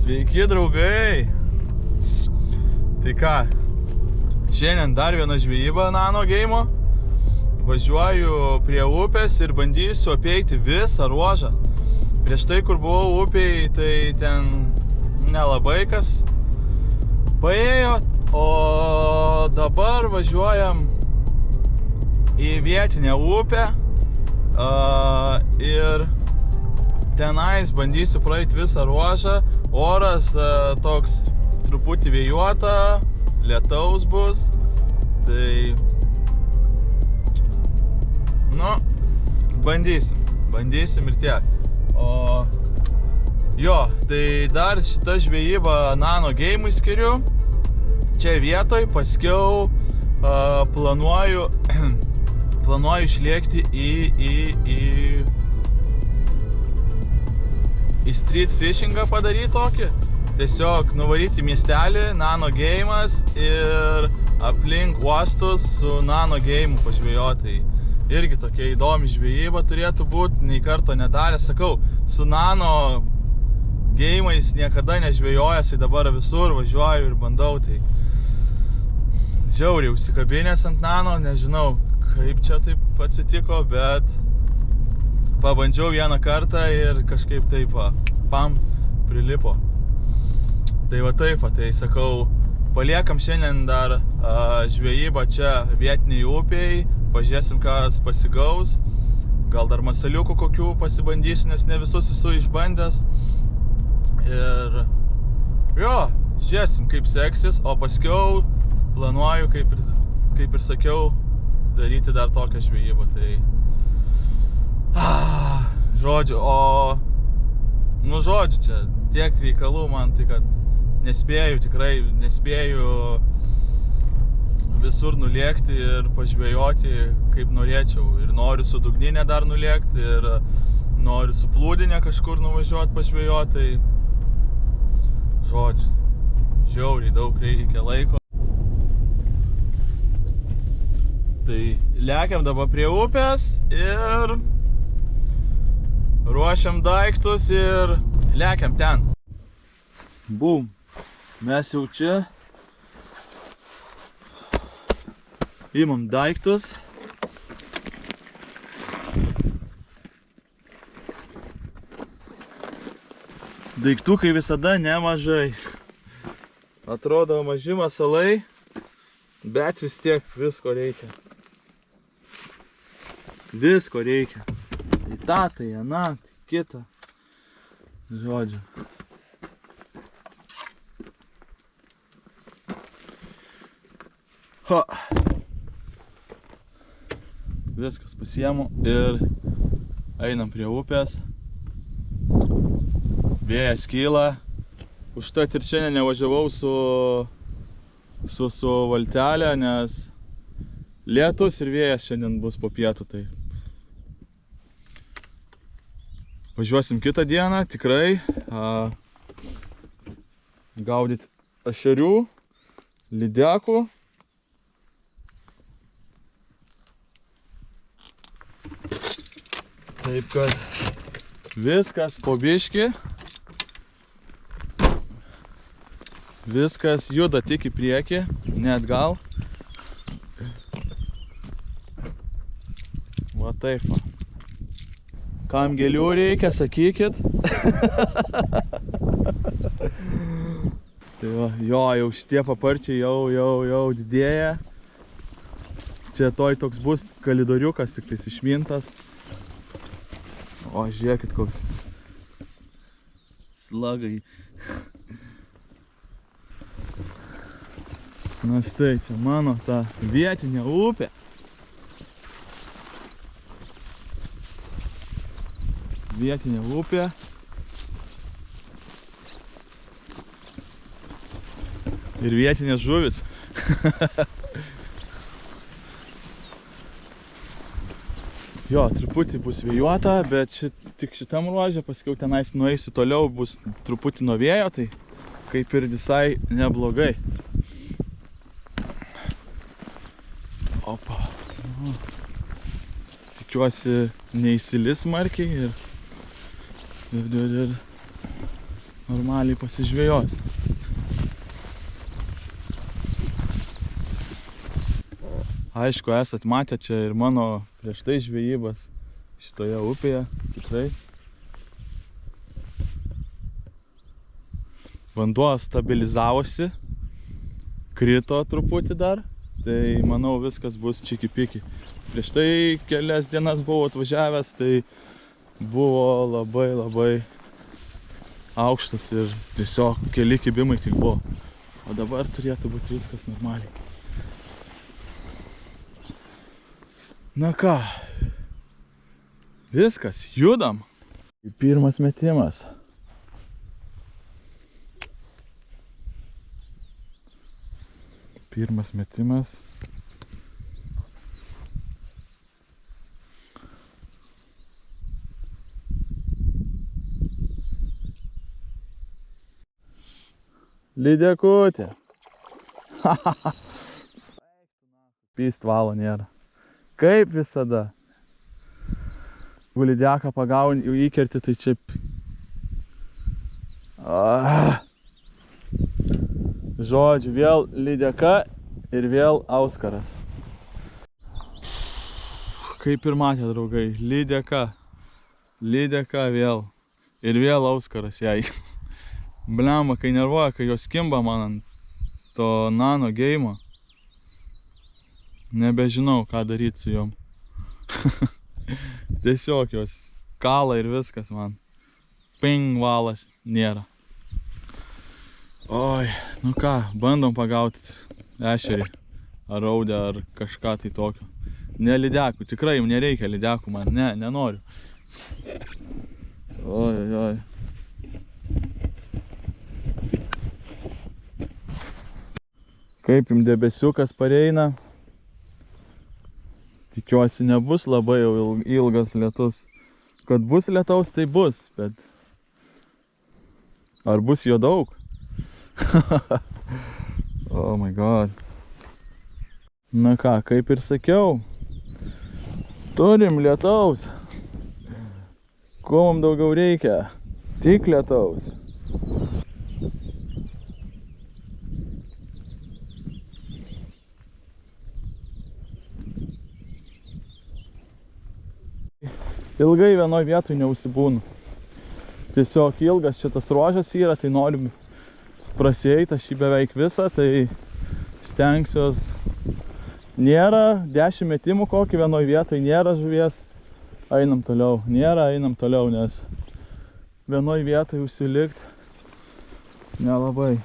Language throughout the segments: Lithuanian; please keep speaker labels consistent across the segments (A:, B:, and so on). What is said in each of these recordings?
A: Sveiki, draugai! Tai ką, šiandien dar viena žvejyba nano geimo. Važiuoju prie upės ir bandysiu apeiti visą ruožą. Prieš tai, kur buvau upėj, tai ten nelabai kas paėjo, o dabar važiuojam į vietinę upę ir tenais bandysiu praeiti visą ruožą. Oras toks truputį vėjuota, lietaus bus, tai bandysim ir tiek. O jo, tai dar šitą žvejybą nano geimui skiriu čia vietoj, paskiau planuoju išlėkti į street fishingą padaryti tokį. Tiesiog nuvaryti miestelį, nano geimas ir aplink uostus su nano geimu pažvejoti. Irgi tokia įdomi žvejyba turėtų būti, nei karto nedarė. Sakau, su nano geimais niekada nežvejojęs, tai dabar visur važiuoju ir bandau. Tai žiauriai užsikabinęs ant nano, nežinau kaip čia taip atsitiko, bet pabandžiau vieną kartą ir kažkaip taip prilipo. Tai va taip, tai sakau, paliekam šiandien dar žvejybą čia vietiniai upėj, pažiūrėsim, kas pasigaus, gal dar masaliukų kokių pasibandysiu, nes ne visus esu išbandęs. Ir jo, žiūrėsim, kaip seksis, o paskiau planuoju, kaip ir sakiau, daryti dar tokią žvejybą. Tai žodžiu, žodžiu, čia tiek reikalų man, tai kad tikrai nespėju visur nulėkti ir pažvejoti kaip norėčiau. Ir noriu su dugninė dar nulėkti, ir noriu su plūdinė kažkur nuvažiuoti pažvejoti. Tai žodžiu, žiauriai daug reikia laiko. Tai lekiam dabar prie upės ir ruošiam daiktus ir lekiam ten. Bum, mes jau čia. Imam daiktus. Daiktų kaip visada nemažai. Atrodo maži masalai, bet vis tiek visko reikia. Visko reikia. Tai tą, tai aną, tai kitą. Žodžiu. Viskas pasiemu ir einam prie upės. Vėjas kyla. Užtat ir šiandien nevažiavau su valtelė, nes lietus ir vėjas šiandien bus po pietų. Tai važiuosim kitą dieną, tikrai gaudyti ešerių, lydekų. Taip kad viskas po biškį, viskas juda tik į priekį, ne atgal. Va taip. Kam gėlių reikia, sakykit. Tai va, jau šitie paparčiai jau didėja. Čia toj toks bus kalidoriukas, tik tais išmintas. O, žiūrėkit, koks slagai. Na štai, čia mano ta vietinė upė. Vietinė upė. Ir vietinės žuvis. Jo, truputį bus vėjuota, bet tik šitam ruože, paskiau tenais nueisiu toliau, bus truputį nuo vėjo, tai kaip ir visai neblogai. Opa. Tikiuosi neįsilis smarkiai ir normaliai pasižvejos. Aišku, esat matę čia ir mano prieš tai žvejybas šitoje upėje, tikrai. Vanduo stabilizavosi, krito truputį dar, tai manau viskas bus čiki-piki. Prieš tai kelias dienas buvau atvažiavęs, tai buvo labai aukštas ir tiesiog keli kibimai tik buvo. O dabar turėtų būti viskas normaliai. Na ką, viskas, judam. Pirmas metimas. Pirmas metimas. Lydekutė. Pyst valo nėra. Kaip visada. Jeigu lydeką pagauni, jau įkerti, tai čia... Žodžiu, vėl lydeka ir vėl auskaras. Kaip ir matė, draugai, lydeka. Lydeka vėl. Ir vėl auskaras jai. Blemba, kai nervuoja, kai jos kimba man ant to nano geimo. Nebežinau, ką daryti su jom. Tiesiog jos kala ir viskas man. Ping, valas nėra. Oi, nu ką, bandom pagauti ešerį, ar raudę, ar kažką tai tokio. Ne lydekų, tikrai jums nereikia lydekų man, ne, nenoriu. Oi. Kaip jums debesiukas pareina. Tikiuosi nebus labai jau ilgas lietus. Kad bus lietaus, tai bus, bet... Ar bus jo daug? Oh my god. Na ką, kaip ir sakiau, turim lietaus. Ko mums daugiau reikia? Tik lietaus. Ilgai vienoj vietoj neužsibūnu. Tiesiog ilgas šitas ruožas yra, tai norim prasieiti aš jį beveik visą, tai stengsiuos. Nėra 10 metimų kokį vienoj vietoj, nėra žuvies, einam toliau. Nėra, einam toliau, nes vienoj vietoj užsilikt nelabai.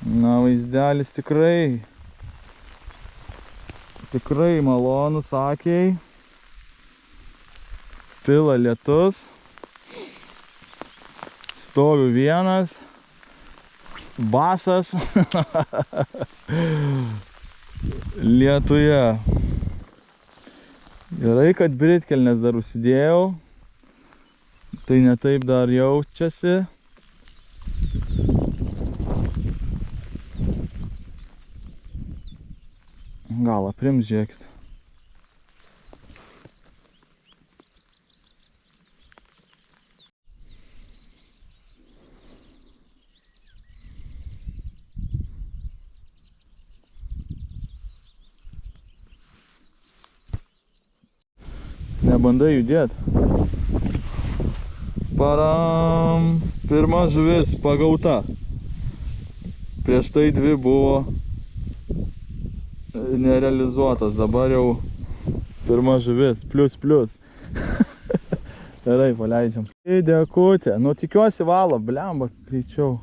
A: Na, vaizdelis tikrai malonus akiai. Pila lietus. Stoviu vienas. Basas. Lietuje. Gerai, kad britkelnes dar užsidėjau. Tai ne taip dar jaučiasi. Gal aprims, žiūrėkit. Nebandai judėt. Param. Pirma žuvis pagauta. Prieš tai 2 buvo nerealizuotas, dabar jau pirma žuvis, plius. Gerai, paleidžiam. Lydekutė, nu tikiuosi valo, blemba, greičiau.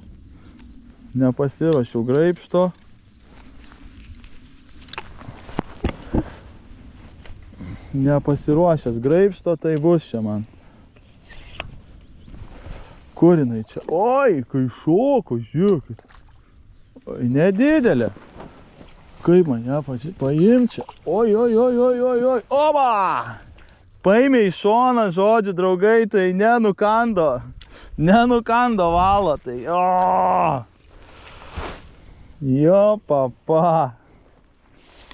A: Nepasiruošiau graibšto. Nepasiruošęs graibšto, tai bus čia man. Kur jinai čia? Oi, kai šoko, žiūrėkit. Oi, nedidelė. Kaip man ją paimti čia? Oi. Oba! Paėmė į šoną, žodžiu, draugai, tai nenukando. Nenukando valo, tai. Jo, papa.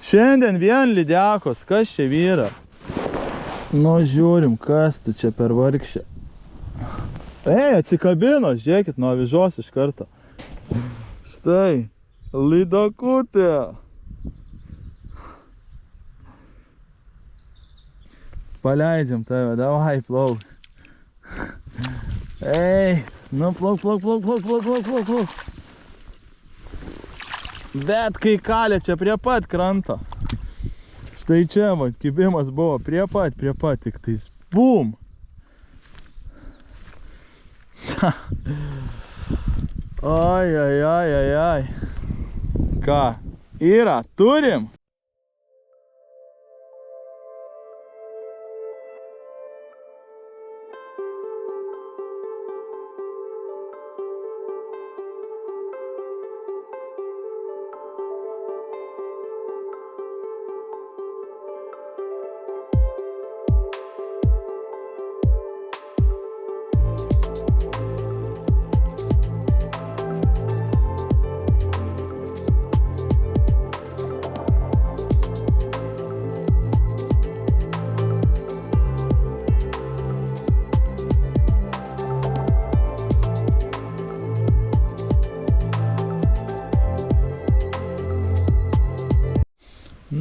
A: Šiandien vien lydekos, kas čia vyra? Nu, žiūrim, kas tu čia per vargšę. Atsikabino, žiūrėkit, nuo avižos iš karto. Štai, lydokutė. Paleidžiam tave, davai, plauk. Nu plauk. Bet kai kalė čia prie pat kranto. Štai čia, va, kibimas buvo prie pat, tik tais bum. Ai. Ką? Yra, turim?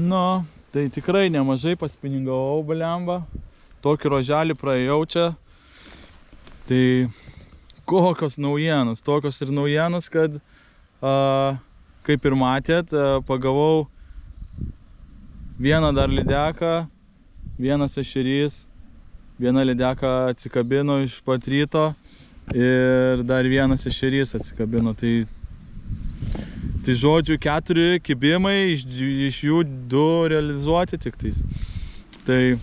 A: Nu, tai tikrai nemažai paspiningavau, blemba. Tokį roželį praėjau čia. Tai kokios naujienos, tokios ir naujienos, kad kaip ir matėt, pagavau vieną dar lydeką, vienas ešerys, viena lydeka atsikabino iš pat ryto ir dar vienas ešerys atsikabino. Tai žodžiu, 4 kibimai, iš jų 2 realizuoti tik tais. Tai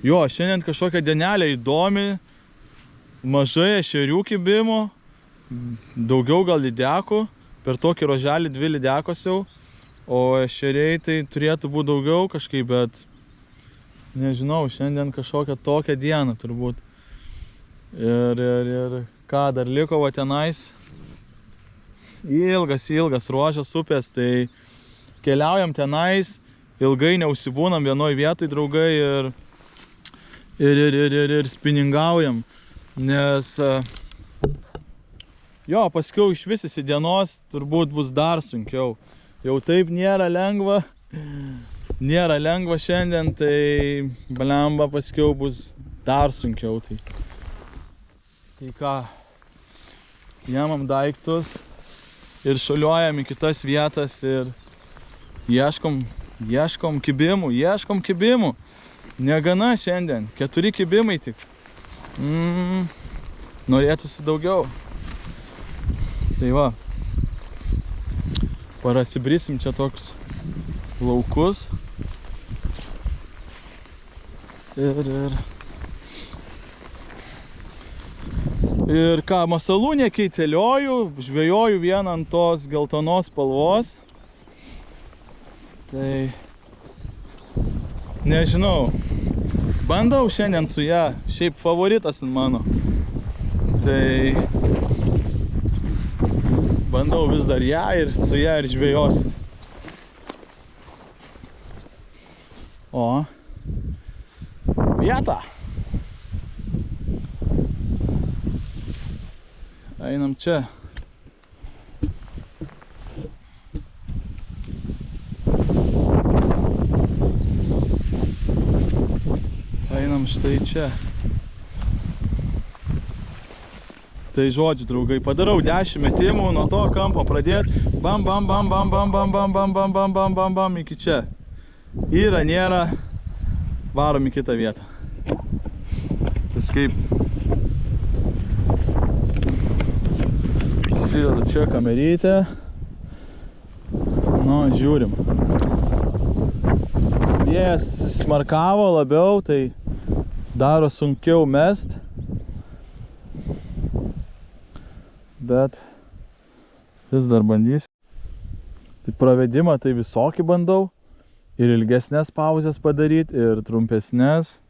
A: jo, šiandien kažkokia dienelė įdomi, mažai ešerių kibimų, daugiau gal lydekų, per tokį roželį 2 lydekos jau, o ešeriai tai turėtų būti daugiau kažkaip, bet nežinau, šiandien kažkokia tokia diena turbūt. Ir ką dar liko va tenais? Ilgas ruožas upės, tai keliaujam tenais, ilgai neužsibūnam vienoj vietoj, draugai, ir spiningaujam, nes jo, paskiau iš visisi dienos turbūt bus dar sunkiau. Jau taip nėra lengva šiandien, tai blemba paskiau bus dar sunkiau. Tai ką, jamam daiktus ir šuoliuojam į kitas vietas ir ieškom kibimų. Negana šiandien, 4 kibimai tik. Norėtųsi daugiau. Tai va, parasibrisim čia toks laukus. Ir ką, masalų nekeitelioju, žvejoju vieną ant tos geltonos spalvos. Tai nežinau, bandau šiandien su ją, šiaip favoritas mano. Tai bandau vis dar ją ir su ją ir žvejosiu. O, vieta. Einam čia. Einam štai čia. Tai žodžiu, draugai, padarau 10 metimų, nuo to kampo pradėti. Bam iki čia. Yra, nėra. Varom į kitą vietą. Kažkaip įsidedu čia kamerytę. Nu, žiūrim. Jie smarkavo labiau, tai daro sunkiau mest. Bet vis dar bandys. Tai pravedimą tai visokį bandau. Ir ilgesnės pauzės padaryti, ir trumpesnės.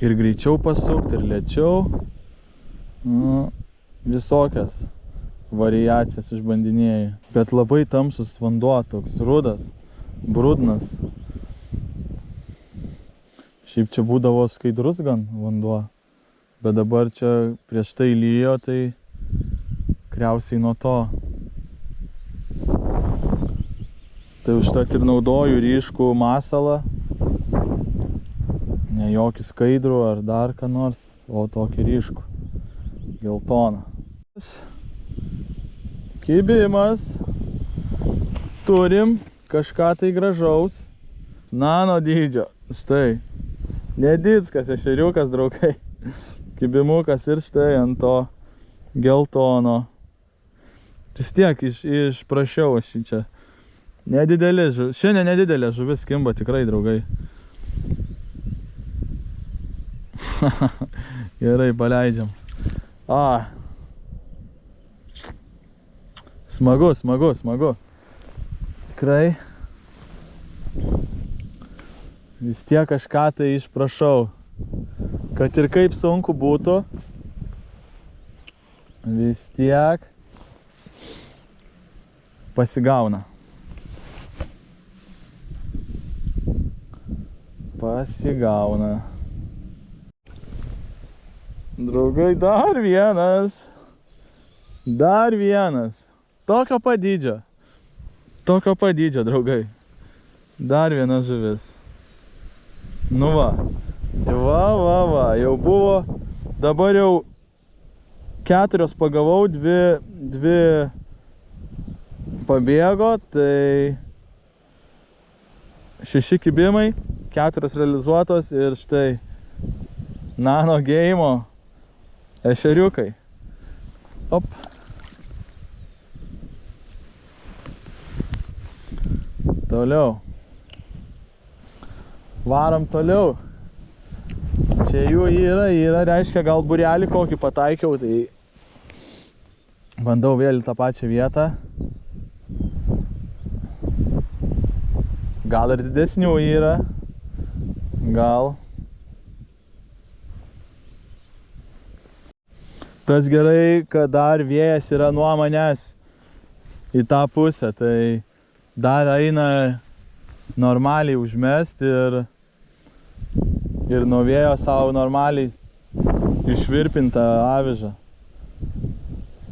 A: Ir greičiau pasukti, ir lėčiau. Nu, visokias variacijas išbandinėjai. Bet labai tamsus vanduo, toks rudas. brudnas. Šiaip čia būdavo skaidrus gan vanduo, bet dabar čia prieš tai lyjo, tai tikriausiai nuo to. Tai užtat ir naudoju ryškų masalą, ne jokį skaidrų ar dar ką nors, o tokį ryškų, geltoną. Kibimas, turim kažką tai gražaus, nano dydžio, štai. Nedickas ešeriukas, draugai. Kibimukas ir štai ant to geltono. Vis tiek išprašiau aš čia. Nedidelė žuvis. Šiandien nedidelė žuvis kimba tikrai, draugai. Gerai, paleidžiam. Smagu, smagu, smagu. Tikrai. Vis tiek kažką tai išprašau. Kad ir kaip sunku būtų, vis tiek pasigauna. Pasigauna. Draugai, dar vienas. Dar vienas. Tokio padydžio. Tokio padydžio, draugai. Dar vienas žuvis. Nu va. Va. Jau buvo. Dabar jau 4 pagavau, 2 pabėgo, tai 6 kibimai, 4 realizuotos ir štai nano geimo ešeriukai. Op. Toliau. Varom toliau. Čia jų yra, reiškia, gal būrelį kokį pataikiau, tai bandau vėl į tą pačią vietą. Gal ir didesnių yra, gal. Tas gerai, kad dar vėjas yra nuo manęs į tą pusę, tai dar eina normaliai užmesti ir nuo vėjo savo normaliai išvirpintą avižą.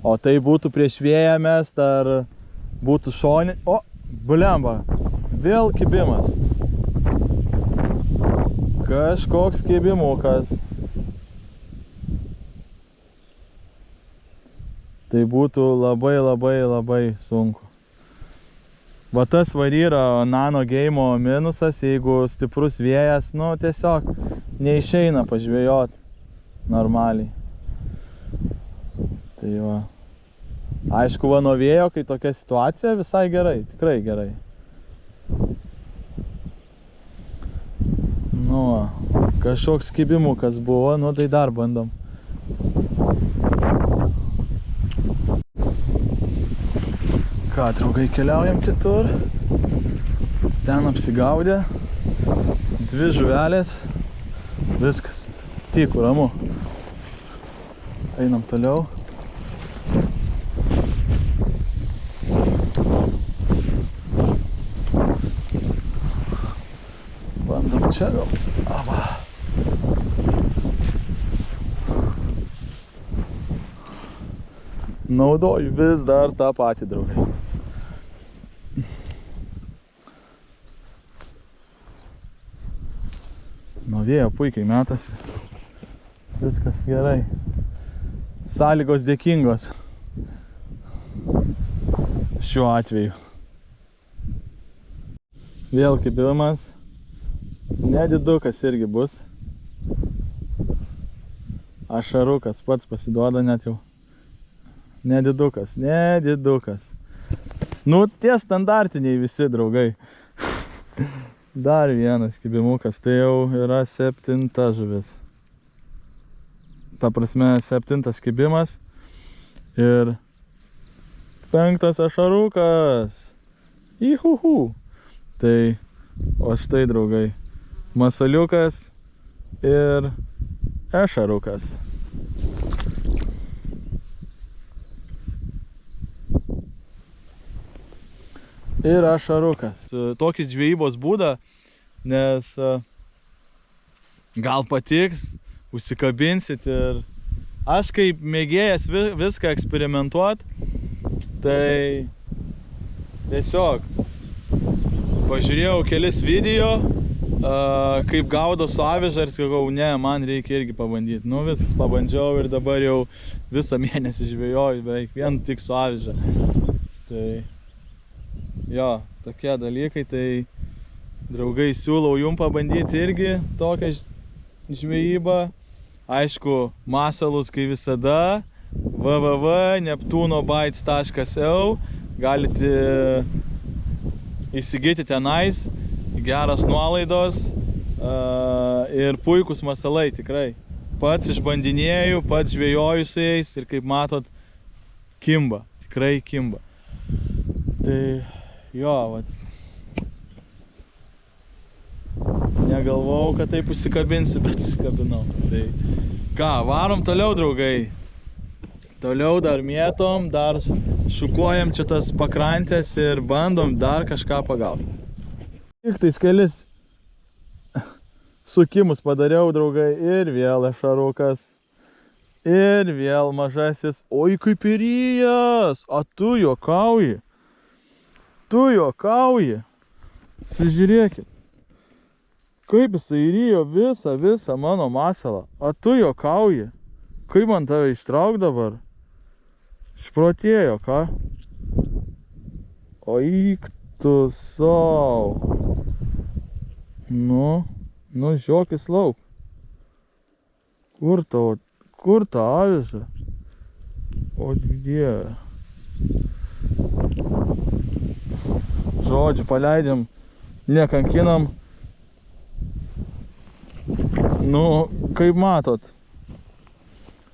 A: O tai būtų prieš vėją mest, ar būtų šonį. O, blemba, vėl kibimas. Kažkoks kibimukas. Tai būtų labai sunku. Va tas var yra nano geimo minusas, jeigu stiprus vėjas, nu tiesiog neišeina pažvejot normaliai. Tai va. Aišku, va nuo vėjo, kai tokia situacija, visai gerai, tikrai gerai. Nu va, kažkoks kibimukas buvo, nu tai dar bandom. Ką, draugai, keliaujam kitur. Ten apsigaudė. 2 žuvelės. Viskas. Tyku, ramu. Einam toliau. Bandom čia gal. Aba. Naudoju vis dar tą patį, draugai. Nuo vėjo puikiai metasi. Viskas gerai. Sąlygos dėkingos. Šiuo atveju. Vėl kibimas. Nedidukas irgi bus. Ašarukas pats pasiduoda net jau. Nedidukas. Nu, tie standartiniai visi, draugai. Dar vienas kibimukas, tai jau yra 7 žuvis. Ta prasme, 7 kibimas ir 5 ašarukas. Ihuhu. Tai, o štai, draugai, masaliukas ir ešarukas. Ir aš Šarukas. Tokį žvejybos būdą, nes gal patiks, užsikabinsit ir aš kaip mėgėjas viską eksperimentuot, tai tiesiog pažiūrėjau kelis video, kaip gaudo su aviža ir sakau, ne, man reikia irgi pabandyti. Nu, viskas pabandžiau ir dabar jau visą mėnesį žvejoju, beveik vien tik su aviža. Tai jo, tokie dalykai, tai draugai siūlau jum pabandyti irgi tokią žvejybą. Aišku, masalus kaip visada, www.neptunobites.eu galite įsigyti tenais, geras nuolaidos ir puikus masalai tikrai. Pats išbandinėjau, pats žvejoju su jais ir kaip matot, kimba, tikrai kimba. Tai jo, vat. Negalvojau, kad taip užsikabinsiu, bet užsikabinau. Tai ką, varom toliau, draugai. Toliau dar mėtom, dar šukuojam čia tas pakrantės ir bandom dar kažką pagauti. Tik tais kelis sukimus padariau, draugai, ir vėl ešarukas. Ir vėl mažasis. Oi, kaip įrijas! A tu juokauji? Tu juokauji? Sižiūrėkit. Kaip jisai įrijo visą mano masalą. A tu juokauji? Kaip man tave ištrauk dabar? Išprotėjo, ką? O eik tu sau. Nu, žiokis lauk. Kur ta aviža? O dieve. Žodžiu, paleidžiam, nekankinam. Nu, kaip matot.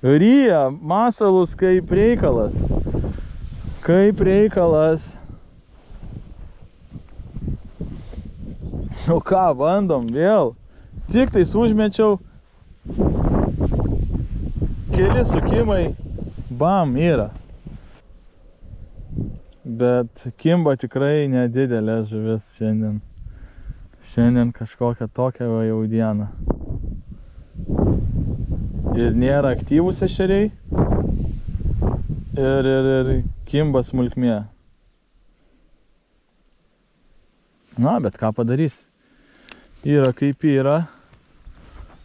A: Ryja masalus kaip reikalas. Kaip reikalas. Nu ką, bandom vėl. Tik tais užmečiau. Keli sukimai. Bam, yra. Bet kimba tikrai nedidelė žuvis šiandien. Šiandien kažkokia tokia jau diena. Ir nėra aktyvūs ešeriai. Ir kimba smulkmė. Na, bet ką padarys? Yra kaip yra.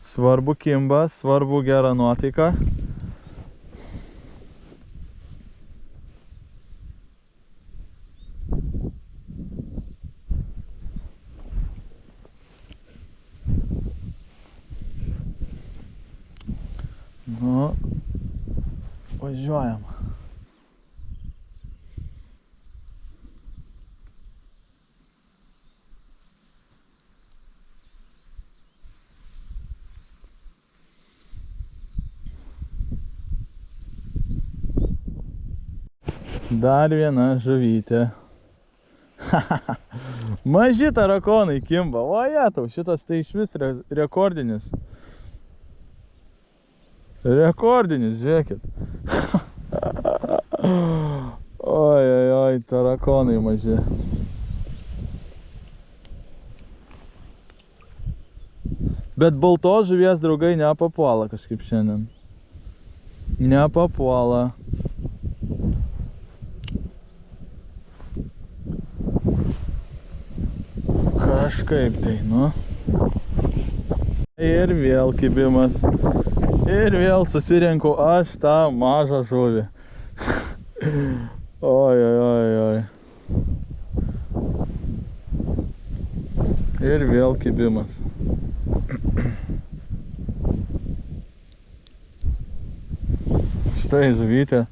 A: Svarbu kimba, svarbu gera nuotaika. Nu, važiuojam. Dar viena žuvytė. Maži tarakonai kimba. O jetau, šitas tai išvis rekordinis. Rekordinis, žiūrėkit. Oi, tarakonai maži. Bet baltos žuvies, draugai, nepapuola kažkaip šiandien. Nepapuola. Kažkaip tai, nu. Ir vėl kibimas. Ir vėl susirenku aš tą mažą žuvį. Oi. Ir vėl kibimas. Štai žuvytė.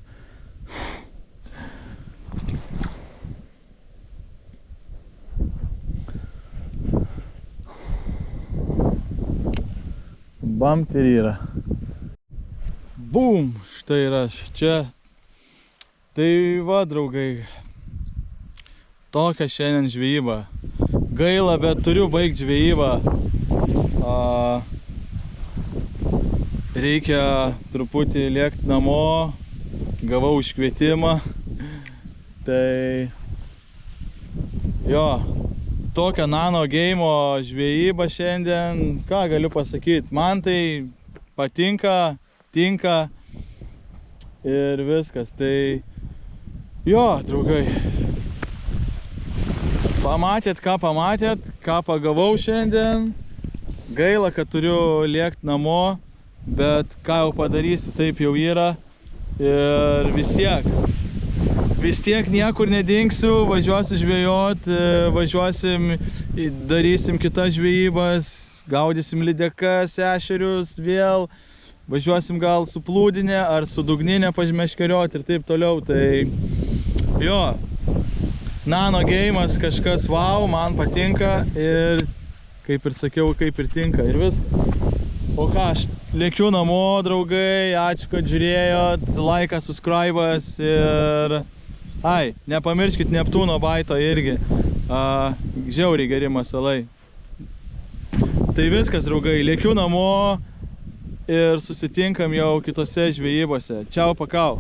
A: Bamt ir yra. Bum! Štai ir aš čia. Tai va, draugai, tokia šiandien žvejyba. Gaila, bet turiu baigti žvejybą. Reikia truputį lėkti namo. Gavau iškvietimą. Tai Jo, tokia nano geimo žvejyba šiandien, ką galiu pasakyti, man tai patinka, tinka ir viskas, tai jo, draugai, pamatėt, ką pagavau šiandien, gaila, kad turiu lėkti namo, bet ką jau padarysi, taip jau yra ir vis tiek niekur nedingsiu, važiuosiu žvejot, darysim kitas žvejybas, gaudysim lydekas, ešerius vėl, važiuosim gal su plūdinė ar su dugninė pažmeškeriot ir taip toliau, tai jo, nano geimas kažkas wow, man patinka ir kaip ir sakiau, kaip ir tinka ir viskas. O ką, aš lėkiu namo, draugai, ačiū, kad žiūrėjot, laikas, subscribas ir... Ai, nepamirškit Neptūno baito irgi, žiauriai geri masalai. Tai viskas, draugai, lėkiu namo ir susitinkam jau kitose žvejybose. Čiau, pakau.